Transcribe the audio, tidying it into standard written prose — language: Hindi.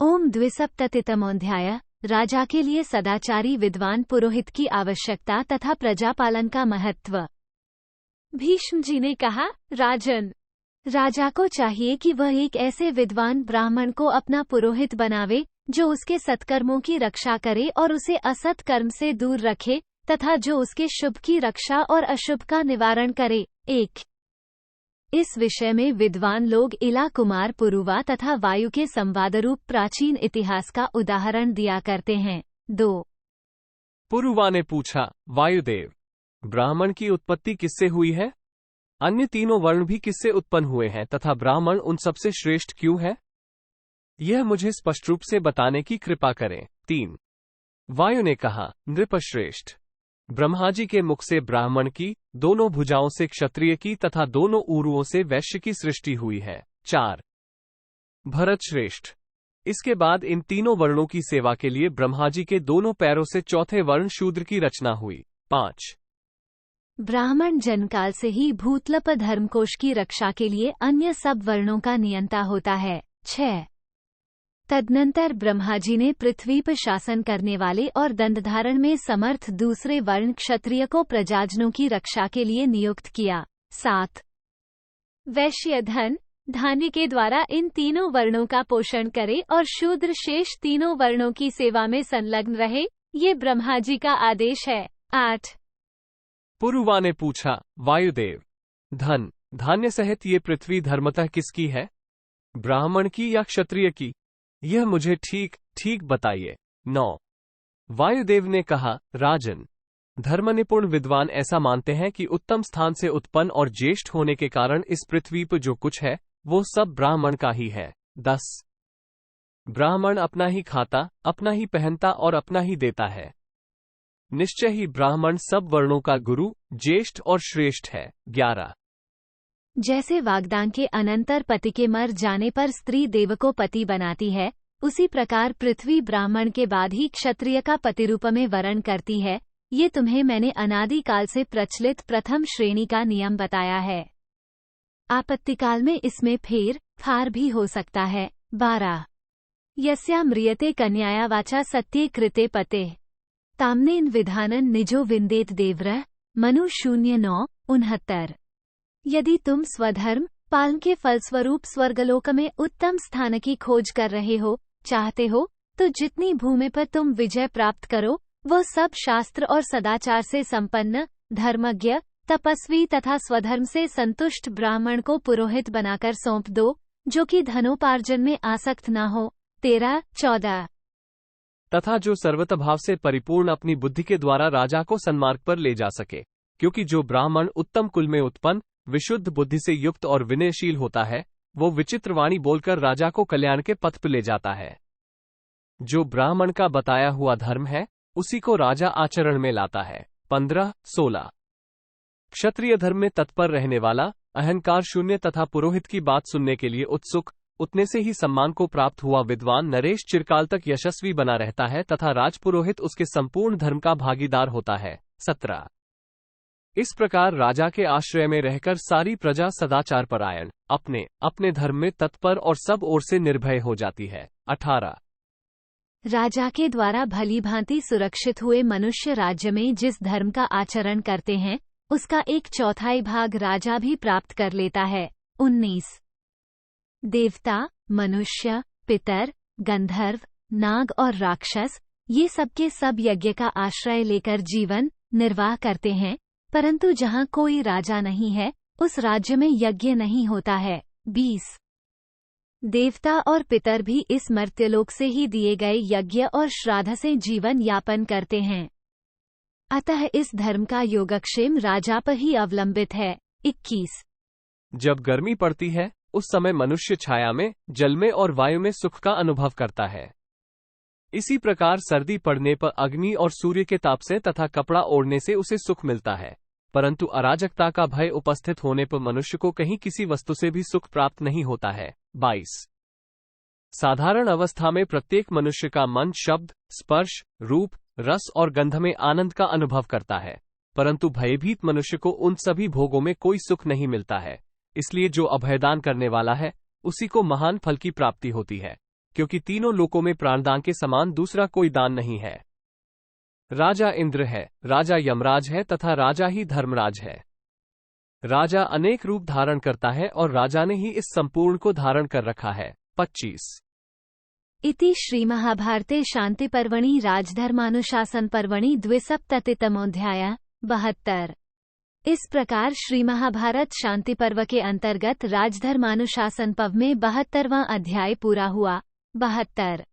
ओम द्विसप्ततितमोऽध्याय। राजा के लिए सदाचारी विद्वान पुरोहित की आवश्यकता तथा प्रजापालन का महत्व। भीष्म जी ने कहा, राजन, राजा को चाहिए कि वह एक ऐसे विद्वान ब्राह्मण को अपना पुरोहित बनावे जो उसके सत्कर्मों की रक्षा करे और उसे असत कर्म से दूर रखे तथा जो उसके शुभ की रक्षा और अशुभ का निवारण करे। एक, इस विषय में विद्वान लोग इला कुमार पुरुवा तथा वायु के संवादरूप प्राचीन इतिहास का उदाहरण दिया करते हैं। 2, पुरुवा ने पूछा, वायुदेव, ब्राह्मण की उत्पत्ति किससे हुई है? अन्य तीनों वर्ण भी किससे उत्पन्न हुए हैं तथा ब्राह्मण उन सबसे श्रेष्ठ क्यों है? यह मुझे स्पष्ट रूप से बताने की कृपा करें। 3, वायु ने कहा, नृपश्रेष्ठ, ब्रह्मा जी के मुख से ब्राह्मण की, दोनों भुजाओं से क्षत्रिय की तथा दोनों ऊरुओं से वैश्य की सृष्टि हुई है। 4, भरत श्रेष्ठ, इसके बाद इन तीनों वर्णों की सेवा के लिए ब्रह्मा जी के दोनों पैरों से चौथे वर्ण शूद्र की रचना हुई। 5, ब्राह्मण जन्मकाल से ही भूतलप धर्मकोश की रक्षा के लिए अन्य सब वर्णों का नियंता होता है। 6, तदनंतर ब्रह्मा जी ने पृथ्वी पर शासन करने वाले और दंडधारण में समर्थ दूसरे वर्ण क्षत्रिय को प्रजाजनों की रक्षा के लिए नियुक्त किया। 7, वैश्य धन धान्य के द्वारा इन तीनों वर्णों का पोषण करे और शूद्र शेष तीनों वर्णों की सेवा में संलग्न रहे, ये ब्रह्मा जी का आदेश है। 8, पुरुवा ने पूछा, वायुदेव, धन धान्य सहित ये पृथ्वी धर्मतः किसकी है, ब्राह्मण की या क्षत्रिय की? यह मुझे ठीक ठीक बताइए। 9, वायुदेव ने कहा, राजन, धर्मनिपुण विद्वान ऐसा मानते हैं कि उत्तम स्थान से उत्पन्न और ज्येष्ठ होने के कारण इस पृथ्वी पर जो कुछ है वो सब ब्राह्मण का ही है। 10, ब्राह्मण अपना ही खाता, अपना ही पहनता और अपना ही देता है। निश्चय ही ब्राह्मण सब वर्णों का गुरु, ज्येष्ठ और श्रेष्ठ है। 11, जैसे वाग्दान के अनंतर पति के मर जाने पर स्त्री देव को पति बनाती है, उसी प्रकार पृथ्वी ब्राह्मण के बाद ही क्षत्रिय का पति रूप में वरण करती है। ये तुम्हें मैंने अनादिकाल से प्रचलित प्रथम श्रेणी का नियम बताया है। आपत्तिकाल में इसमें फेर फार भी हो सकता है। 12, यस्या म्रियते कन्याया वाचा सत्ये कृते पते तामनेन विधानन निजो विंदेत देव्रः मनु 0:9, 69। यदि तुम स्वधर्म पालन के फलस्वरूप स्वर्गलोक में उत्तम स्थान की खोज कर रहे हो, चाहते हो, तो जितनी भूमि पर तुम विजय प्राप्त करो वो सब शास्त्र और सदाचार से संपन्न, धर्मज्ञ, तपस्वी तथा स्वधर्म से संतुष्ट ब्राह्मण को पुरोहित बनाकर सौंप दो, जो कि धनोपार्जन में आसक्त न हो। 13, 14, तथा जो सर्वतभाव से परिपूर्ण अपनी बुद्धि के द्वारा राजा को सन्मार्ग पर ले जा सके, क्योंकि जो ब्राह्मण उत्तम कुल में उत्पन्न, विशुद्ध बुद्धि से युक्त और विनयशील होता है, वो विचित्र वाणी बोलकर राजा को कल्याण के पथ पर ले जाता है। जो ब्राह्मण का बताया हुआ धर्म है, उसी को राजा आचरण में लाता है। 15, 16, क्षत्रिय धर्म में तत्पर रहने वाला, अहंकार शून्य तथा पुरोहित की बात सुनने के लिए उत्सुक, उतने से ही सम्मान को प्राप्त हुआ विद्वान नरेश चिरकाल तक यशस्वी बना रहता है तथा राजपुरोहित उसके संपूर्ण धर्म का भागीदार होता है। 17, इस प्रकार राजा के आश्रय में रहकर सारी प्रजा सदाचार परायण, अपने अपने धर्म में तत्पर और सब ओर से निर्भय हो जाती है। 18, राजा के द्वारा भली भांति सुरक्षित हुए मनुष्य राज्य में जिस धर्म का आचरण करते हैं, उसका 1/4 भाग राजा भी प्राप्त कर लेता है। 19, देवता, मनुष्य, पितर, गंधर्व, नाग और राक्षस, ये सबके सब यज्ञ का आश्रय लेकर जीवन निर्वाह करते हैं, परंतु जहाँ कोई राजा नहीं है, उस राज्य में यज्ञ नहीं होता है। 20, देवता और पितर भी इस मर्त्यलोक से ही दिए गए यज्ञ और श्राद्ध से जीवन यापन करते हैं। अतः इस धर्म का योगक्षेम राजा पर ही अवलंबित है। 21, जब गर्मी पड़ती है, उस समय मनुष्य छाया में, जल में और वायु में सुख का अनुभव करता है। इसी प्रकार सर्दी पड़ने पर अग्नि और सूर्य के ताप से तथा कपड़ा ओढ़ने से उसे सुख मिलता है, परंतु अराजकता का भय उपस्थित होने पर मनुष्य को कहीं किसी वस्तु से भी सुख प्राप्त नहीं होता है। 22, साधारण अवस्था में प्रत्येक मनुष्य का मन शब्द, स्पर्श, रूप, रस और गंध में आनंद का अनुभव करता है, परंतु भयभीत मनुष्य को उन सभी भोगों में कोई सुख नहीं मिलता है। इसलिए जो अभयदान करने वाला है, उसी को महान फल की प्राप्ति होती है। क्योंकि तीनों लोकों में प्राणदान के समान दूसरा कोई दान नहीं है। राजा इंद्र है, राजा यमराज है तथा राजा ही धर्मराज है। राजा अनेक रूप धारण करता है और राजा ने ही इस संपूर्ण को धारण कर रखा है। 25 इति श्रीमहाभारते शान्तिपर्वणि राजधर्मानुशासन पर्वणि 2सप्ततितमोऽध्यायः 72। इस प्रकार श्री महाभारत शांति पर्व के अंतर्गत राजधर्मानुशासन पर्व में 72वां अध्याय पूरा हुआ। 72।